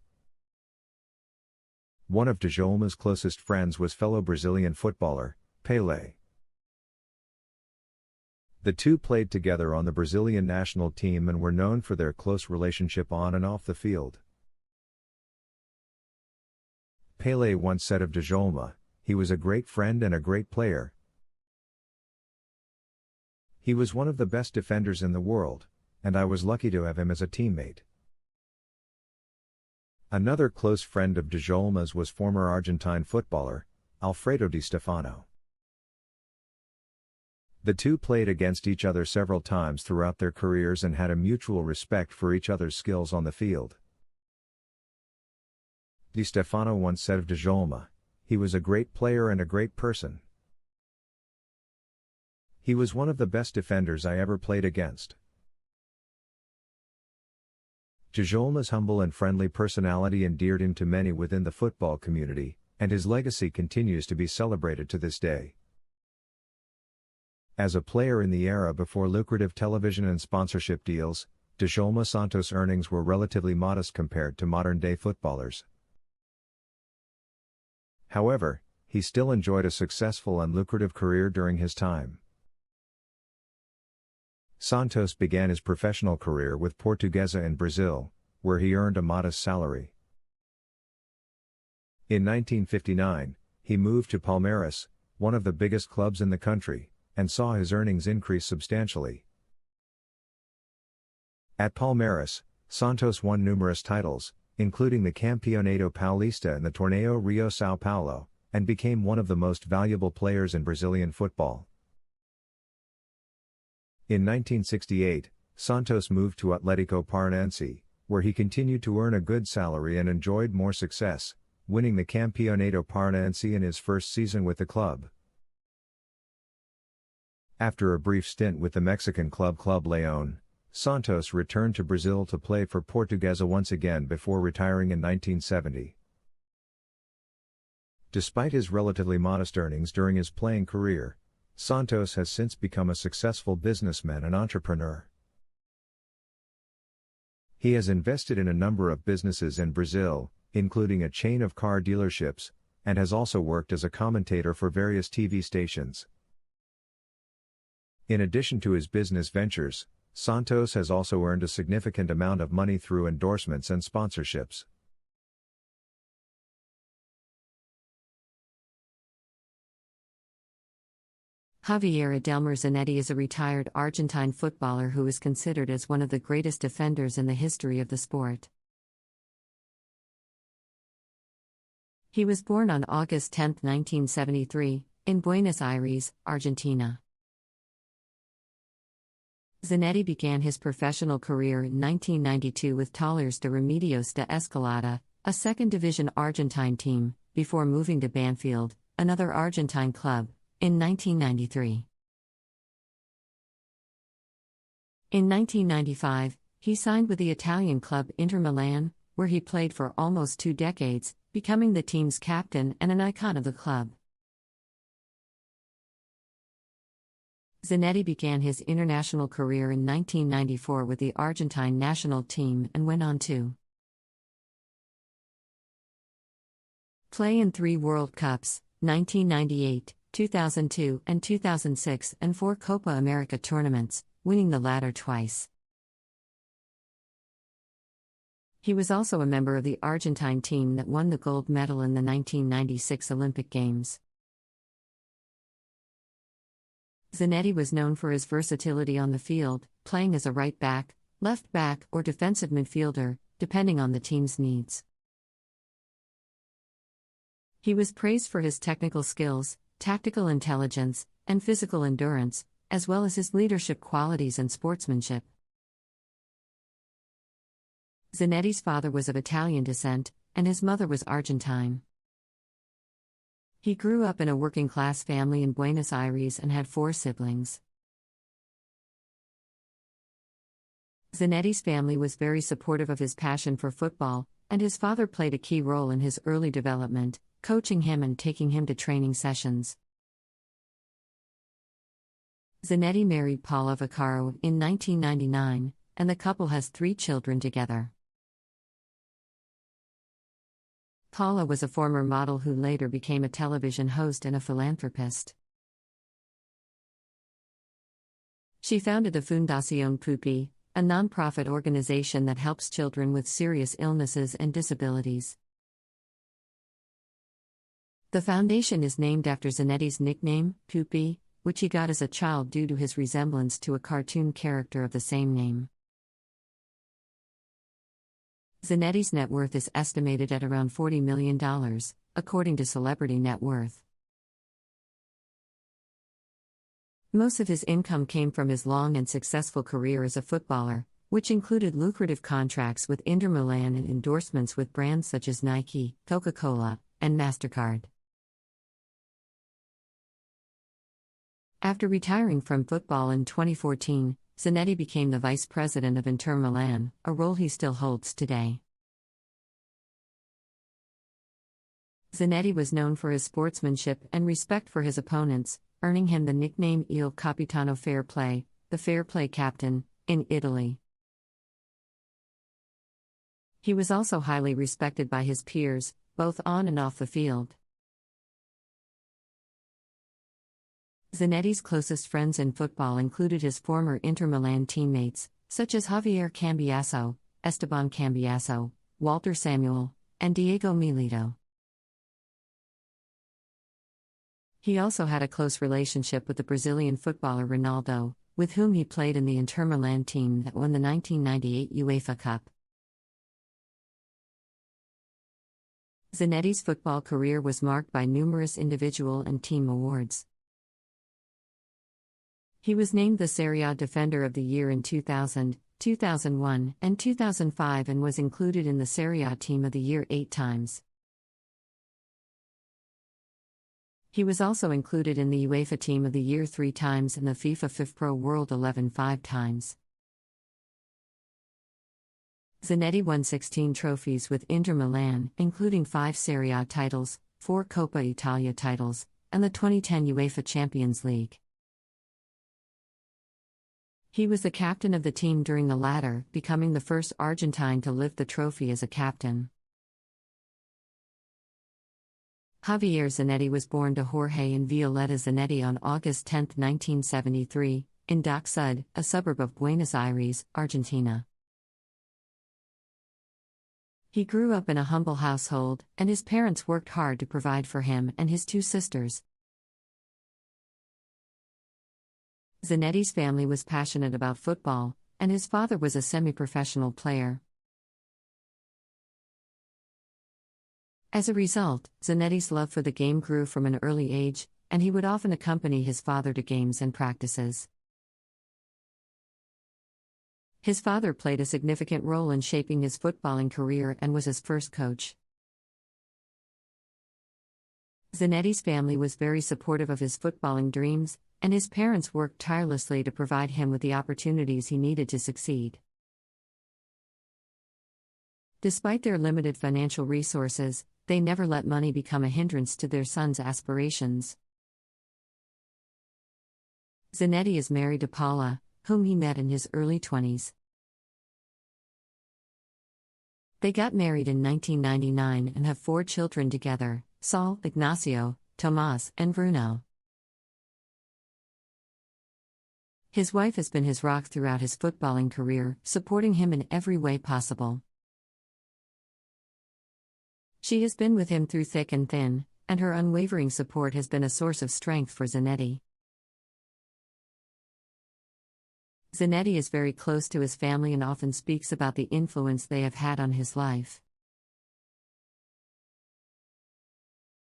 One of Djalma's closest friends was fellow Brazilian footballer, Pelé. The two played together on the Brazilian national team and were known for their close relationship on and off the field. Pelé once said of Djalma, "He was a great friend and a great player. He was one of the best defenders in the world, and I was lucky to have him as a teammate." Another close friend of Djalma's was former Argentine footballer, Alfredo Di Stefano. The two played against each other several times throughout their careers and had a mutual respect for each other's skills on the field. Di Stefano once said of Djalma, "He was a great player and a great person. He was one of the best defenders I ever played against." Djalma's humble and friendly personality endeared him to many within the football community, and his legacy continues to be celebrated to this day. As a player in the era before lucrative television and sponsorship deals, Djalma Santos' earnings were relatively modest compared to modern-day footballers. However, he still enjoyed a successful and lucrative career during his time. Santos began his professional career with Portuguesa in Brazil, where he earned a modest salary. In 1959, he moved to Palmeiras, one of the biggest clubs in the country, and saw his earnings increase substantially. At Palmeiras, Santos won numerous titles, including the Campeonato Paulista and the Torneo Rio São Paulo, and became one of the most valuable players in Brazilian football. In 1968, Santos moved to Atlético Paranaense, where he continued to earn a good salary and enjoyed more success, winning the Campeonato Paranaense in his first season with the club. After a brief stint with the Mexican club Club León, Santos returned to Brazil to play for Portuguesa once again before retiring in 1970. Despite his relatively modest earnings during his playing career, Santos has since become a successful businessman and entrepreneur. He has invested in a number of businesses in Brazil, including a chain of car dealerships, and has also worked as a commentator for various TV stations. In addition to his business ventures, Santos has also earned a significant amount of money through endorsements and sponsorships. Javier Adelmar Zanetti is a retired Argentine footballer who is considered as one of the greatest defenders in the history of the sport. He was born on August 10, 1973, in Buenos Aires, Argentina. Zanetti began his professional career in 1992 with Talleres de Remedios de Escalada, a second-division Argentine team, before moving to Banfield, another Argentine club, in 1993. In 1995, he signed with the Italian club Inter Milan, where he played for almost 2 decades, becoming the team's captain and an icon of the club. Zanetti began his international career in 1994 with the Argentine national team and went on to play in 3 World Cups, 1998, 2002 and 2006, and 4 Copa America tournaments, winning the latter twice. He was also a member of the Argentine team that won the gold medal in the 1996 Olympic Games. Zanetti was known for his versatility on the field, playing as a right back, left back, or defensive midfielder, depending on the team's needs. He was praised for his technical skills, tactical intelligence, and physical endurance, as well as his leadership qualities and sportsmanship. Zanetti's father was of Italian descent, and his mother was Argentine. He grew up in a working-class family in Buenos Aires and had 4 siblings. Zanetti's family was very supportive of his passion for football, and his father played a key role in his early development, coaching him and taking him to training sessions. Zanetti married Paula Vaccaro in 1999, and the couple has 3 children together. Paula was a former model who later became a television host and a philanthropist. She founded the Fundación Pupi, a non-profit organization that helps children with serious illnesses and disabilities. The foundation is named after Zanetti's nickname, Pupi, which he got as a child due to his resemblance to a cartoon character of the same name. Zanetti's net worth is estimated at around $40 million, according to Celebrity Net Worth. Most of his income came from his long and successful career as a footballer, which included lucrative contracts with Inter Milan and endorsements with brands such as Nike, Coca-Cola, and MasterCard. After retiring from football in 2014, Zanetti became the vice president of Inter Milan, a role he still holds today. Zanetti was known for his sportsmanship and respect for his opponents, earning him the nickname Il Capitano Fair Play, the fair play captain, in Italy. He was also highly respected by his peers, both on and off the field. Zanetti's closest friends in football included his former Inter Milan teammates, such as Javier Cambiaso, Esteban Cambiaso, Walter Samuel, and Diego Milito. He also had a close relationship with the Brazilian footballer Ronaldo, with whom he played in the Inter Milan team that won the 1998 UEFA Cup. Zanetti's football career was marked by numerous individual and team awards. He was named the Serie A Defender of the Year in 2000, 2001, and 2005 and was included in the Serie A Team of the Year 8 times. He was also included in the UEFA Team of the Year 3 times and the FIFA FIFPro World 11 5 times. Zanetti won 16 trophies with Inter Milan, including 5 Serie A titles, 4 Coppa Italia titles, and the 2010 UEFA Champions League. He was the captain of the team during the latter, becoming the first Argentine to lift the trophy as a captain. Javier Zanetti was born to Jorge and Violeta Zanetti on August 10, 1973, in Dock Sud, a suburb of Buenos Aires, Argentina. He grew up in a humble household, and his parents worked hard to provide for him and his 2 sisters. Zanetti's family was passionate about football, and his father was a semi-professional player. As a result, Zanetti's love for the game grew from an early age, and he would often accompany his father to games and practices. His father played a significant role in shaping his footballing career and was his first coach. Zanetti's family was very supportive of his footballing dreams, and his parents worked tirelessly to provide him with the opportunities he needed to succeed. Despite their limited financial resources, they never let money become a hindrance to their son's aspirations. Zanetti is married to Paula, whom he met in his early 20s. They got married in 1999 and have 4 children together: Saul, Ignacio, Tomas, and Bruno. His wife has been his rock throughout his footballing career, supporting him in every way possible. She has been with him through thick and thin, and her unwavering support has been a source of strength for Zanetti. Zanetti is very close to his family and often speaks about the influence they have had on his life.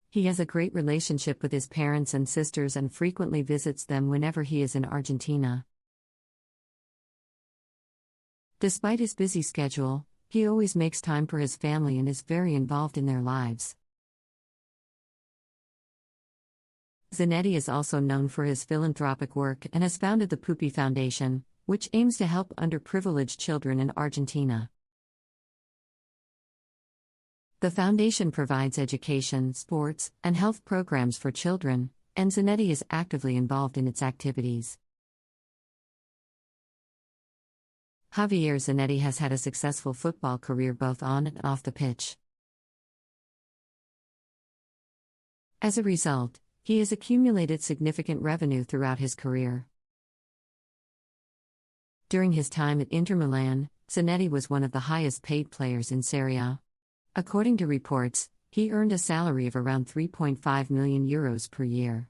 He has a great relationship with his parents and sisters and frequently visits them whenever he is in Argentina. Despite his busy schedule, he always makes time for his family and is very involved in their lives. Zanetti is also known for his philanthropic work and has founded the Pupi Foundation, which aims to help underprivileged children in Argentina. The foundation provides education, sports, and health programs for children, and Zanetti is actively involved in its activities. Javier Zanetti has had a successful football career both on and off the pitch. As a result, he has accumulated significant revenue throughout his career. During his time at Inter Milan, Zanetti was one of the highest paid players in Serie A. According to reports, he earned a salary of around €3.5 million per year.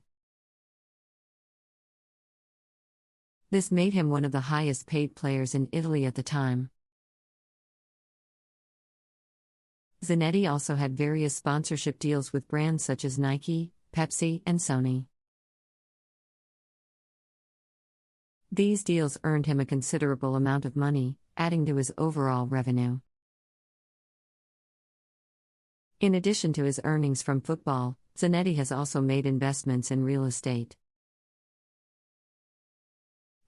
This made him one of the highest paid players in Italy at the time. Zanetti also had various sponsorship deals with brands such as Nike, Pepsi, and Sony. These deals earned him a considerable amount of money, adding to his overall revenue. In addition to his earnings from football, Zanetti has also made investments in real estate.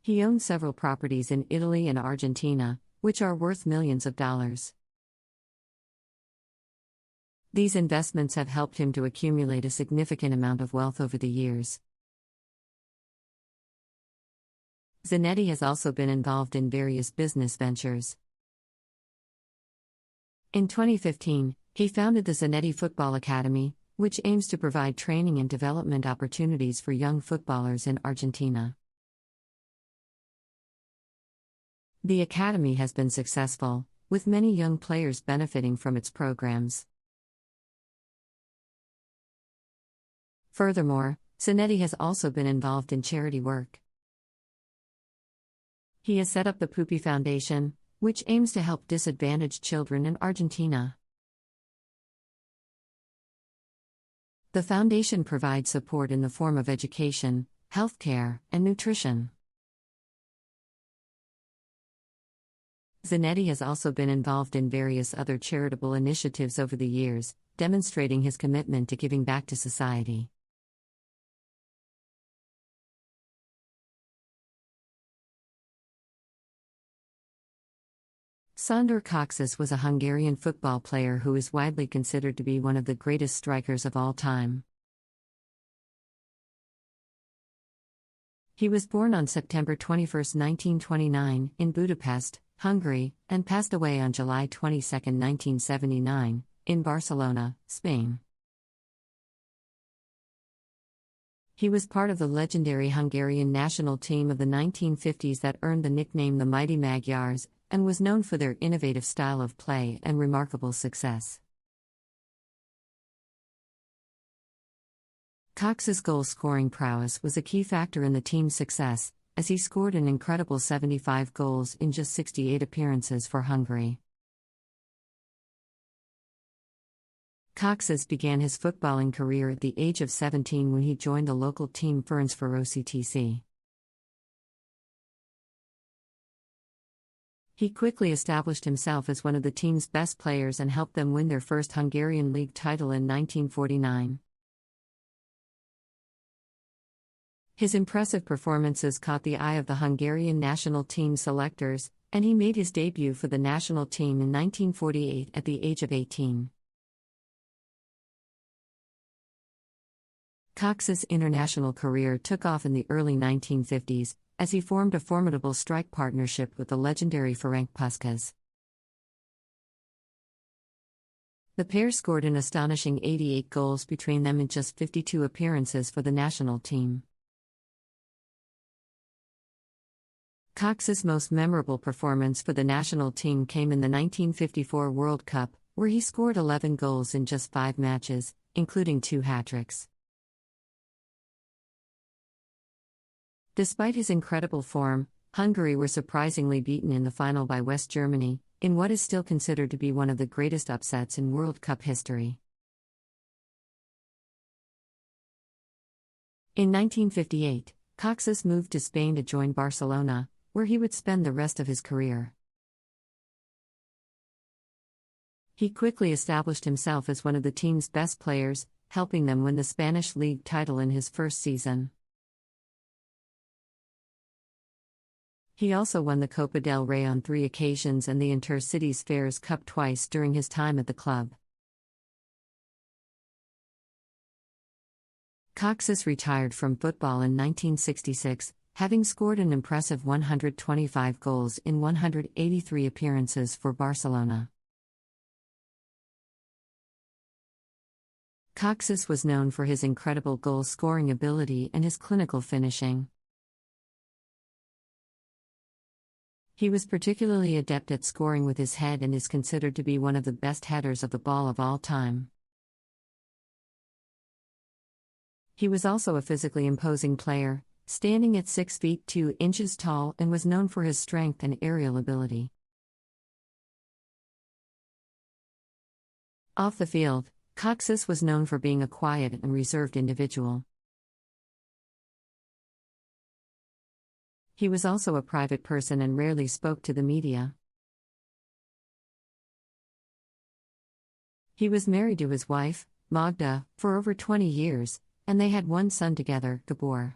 He owns several properties in Italy and Argentina, which are worth millions of dollars. These investments have helped him to accumulate a significant amount of wealth over the years. Zanetti has also been involved in various business ventures. In 2015, he founded the Zanetti Football Academy, which aims to provide training and development opportunities for young footballers in Argentina. The academy has been successful, with many young players benefiting from its programs. Furthermore, Zanetti has also been involved in charity work. He has set up the Pupi Foundation, which aims to help disadvantaged children in Argentina. The foundation provides support in the form of education, healthcare, and nutrition. Zanetti has also been involved in various other charitable initiatives over the years, demonstrating his commitment to giving back to society. Sándor Kocsis was a Hungarian football player who is widely considered to be one of the greatest strikers of all time. He was born on September 21, 1929, in Budapest, Hungary, and passed away on July 22, 1979, in Barcelona, Spain. He was part of the legendary Hungarian national team of the 1950s that earned the nickname the Mighty Magyars, and was known for their innovative style of play and remarkable success. Kocsis' goal-scoring prowess was a key factor in the team's success, as he scored an incredible 75 goals in just 68 appearances for Hungary. Kocsis began his footballing career at the age of 17 when he joined the local team Ferencvárosi TC. He quickly established himself as one of the team's best players and helped them win their first Hungarian league title in 1949. His impressive performances caught the eye of the Hungarian national team selectors, and he made his debut for the national team in 1948 at the age of 18. Kocsis' international career took off in the early 1950s, as he formed a formidable strike partnership with the legendary Ferenc Puskás. The pair scored an astonishing 88 goals between them in just 52 appearances for the national team. Kocsis' most memorable performance for the national team came in the 1954 World Cup, where he scored 11 goals in just 5 matches, including 2 hat-tricks. Despite his incredible form, Hungary were surprisingly beaten in the final by West Germany, in what is still considered to be one of the greatest upsets in World Cup history. In 1958, Kocsis moved to Spain to join Barcelona, where he would spend the rest of his career. He quickly established himself as one of the team's best players, helping them win the Spanish league title in his first season. He also won the Copa del Rey on 3 occasions and the Inter-Cities Fairs Cup twice during his time at the club. Kocsis retired from football in 1966, having scored an impressive 125 goals in 183 appearances for Barcelona. Kocsis was known for his incredible goal-scoring ability and his clinical finishing. He was particularly adept at scoring with his head and is considered to be one of the best headers of the ball of all time. He was also a physically imposing player, standing at 6 feet 2 inches tall, and was known for his strength and aerial ability. Off the field, Kocsis was known for being a quiet and reserved individual. He was also a private person and rarely spoke to the media. He was married to his wife, Magda, for over 20 years, and they had one son together, Gabor.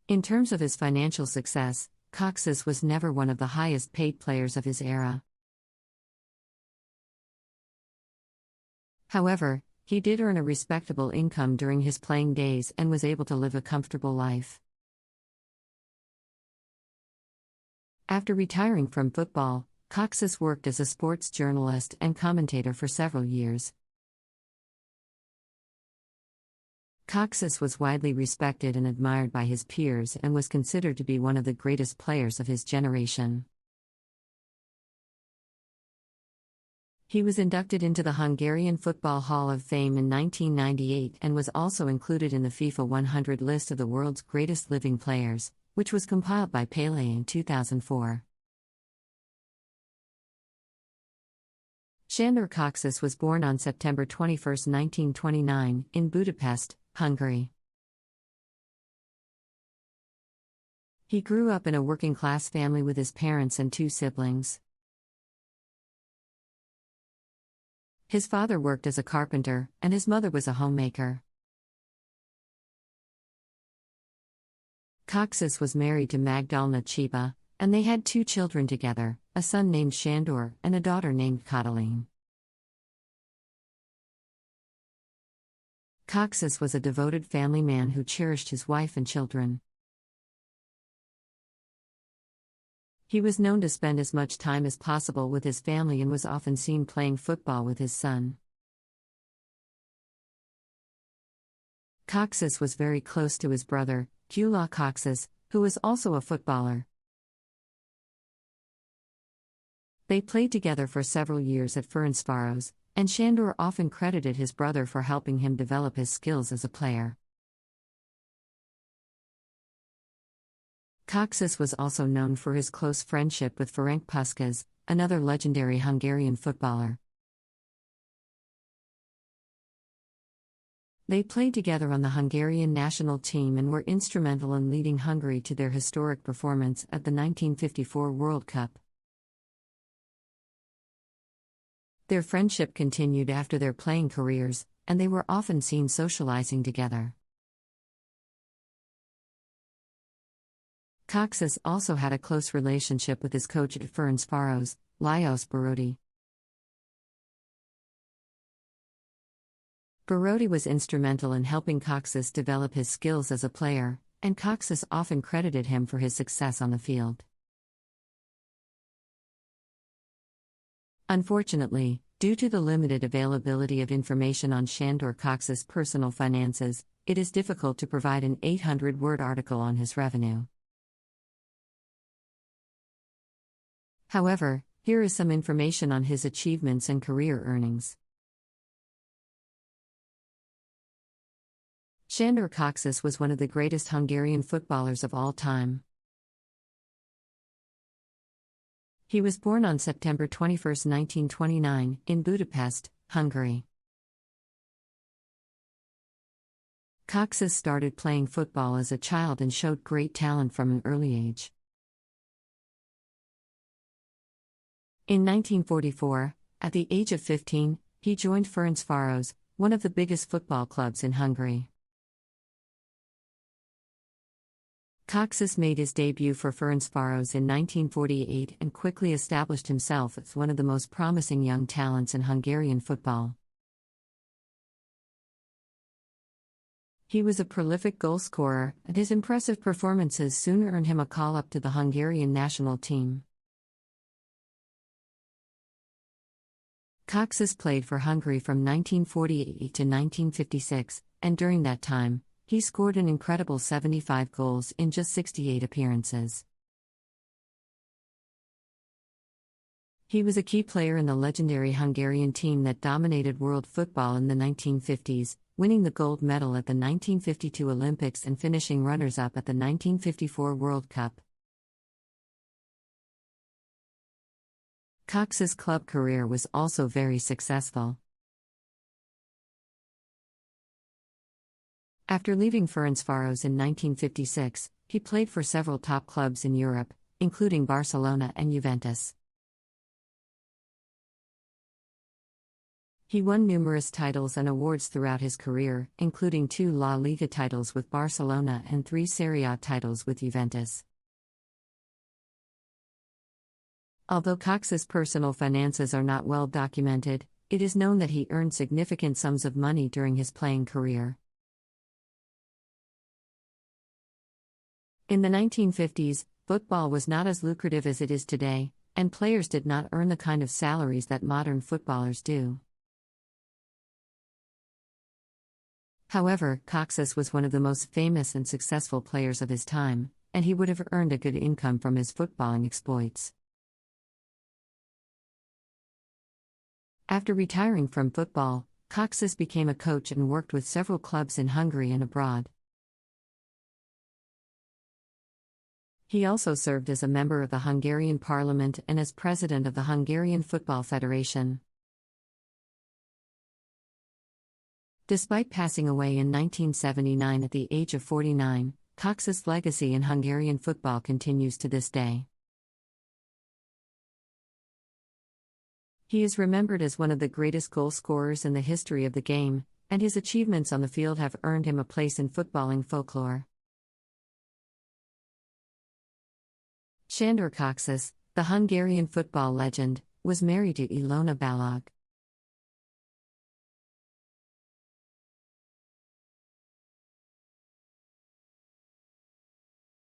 In terms of his financial success, Kocsis was never one of the highest paid players of his era. However, he did earn a respectable income during his playing days and was able to live a comfortable life. After retiring from football, Kocsis worked as a sports journalist and commentator for several years. Kocsis was widely respected and admired by his peers and was considered to be one of the greatest players of his generation. He was inducted into the Hungarian Football Hall of Fame in 1998 and was also included in the FIFA 100 list of the world's greatest living players, which was compiled by Pele in 2004. Sándor Kocsis was born on September 21, 1929, in Budapest, Hungary. He grew up in a working-class family with his parents and two siblings. His father worked as a carpenter, and his mother was a homemaker. Kocsis was married to Magdalena Chiba, and they had two children together, a son named Sándor and a daughter named Katalin. Kocsis was a devoted family man who cherished his wife and children. He was known to spend as much time as possible with his family and was often seen playing football with his son. Kocsis was very close to his brother, Gyula Kocsis, who was also a footballer. They played together for several years at Ferencváros, and Sándor often credited his brother for helping him develop his skills as a player. Kocsis was also known for his close friendship with Ferenc Puskás, another legendary Hungarian footballer. They played together on the Hungarian national team and were instrumental in leading Hungary to their historic performance at the 1954 World Cup. Their friendship continued after their playing careers, and they were often seen socializing together. Kocsis also had a close relationship with his coach at Ferencváros, Lajos Barodi. Barodi was instrumental in helping Kocsis develop his skills as a player, and Kocsis often credited him for his success on the field. Unfortunately, due to the limited availability of information on Sándor Kocsis' personal finances, it is difficult to provide an 800-word article on his revenue. However, here is some information on his achievements and career earnings. Sándor Kocsis was one of the greatest Hungarian footballers of all time. He was born on September 21, 1929, in Budapest, Hungary. Kocsis started playing football as a child and showed great talent from an early age. In 1944, at the age of 15, he joined Ferencváros, one of the biggest football clubs in Hungary. Kocsis made his debut for Ferencváros in 1948 and quickly established himself as one of the most promising young talents in Hungarian football. He was a prolific goalscorer, and his impressive performances soon earned him a call-up to the Hungarian national team. Kocsis played for Hungary from 1948 to 1956, and during that time, he scored an incredible 75 goals in just 68 appearances. He was a key player in the legendary Hungarian team that dominated world football in the 1950s, winning the gold medal at the 1952 Olympics and finishing runners-up at the 1954 World Cup. Kocsis' club career was also very successful. After leaving Ferencváros in 1956, he played for several top clubs in Europe, including Barcelona and Juventus. He won numerous titles and awards throughout his career, including 2 La Liga titles with Barcelona and 3 Serie A titles with Juventus. Although Cox's personal finances are not well documented, it is known that he earned significant sums of money during his playing career. In the 1950s, football was not as lucrative as it is today, and players did not earn the kind of salaries that modern footballers do. However, Cox's was one of the most famous and successful players of his time, and he would have earned a good income from his footballing exploits. After retiring from football, Cox's became a coach and worked with several clubs in Hungary and abroad. He also served as a member of the Hungarian Parliament and as president of the Hungarian Football Federation. Despite passing away in 1979 at the age of 49, Cox's legacy in Hungarian football continues to this day. He is remembered as one of the greatest goal scorers in the history of the game, and his achievements on the field have earned him a place in footballing folklore. Sándor Coxis, the Hungarian football legend, was married to Ilona Balog.